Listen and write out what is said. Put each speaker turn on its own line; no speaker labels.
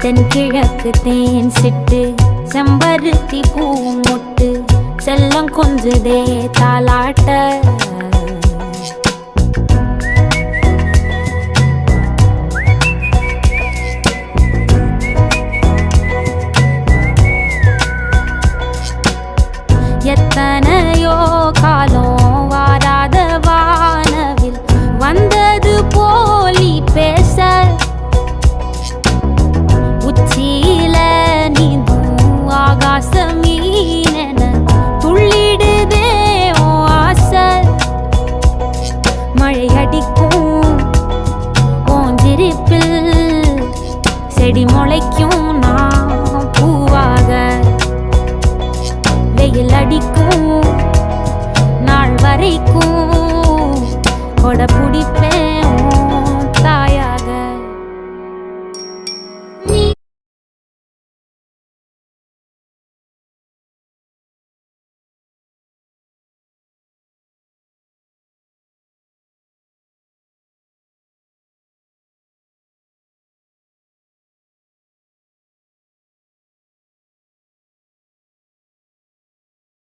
தென்கிழக்கு தேன் சிட்டு செம்பருத்தி பூ மொட்டு செல்லம் கொஞ்சுதே தாலாட்ட எத்தனையோ காலம் வாராத வானவில் வந்தது போலி பேச உச்சியில நீந்தும் ஆகாச மீனென துள்ளிடுதே ஓ ஆசை மழை அடிக்கும் ஓஞ்சிருப்பில் செடி முளைக்கும் நான் பூவாக வெயில் அடிக்கும் நாள் வரைக்கும் கொடை பிடிப்பேன்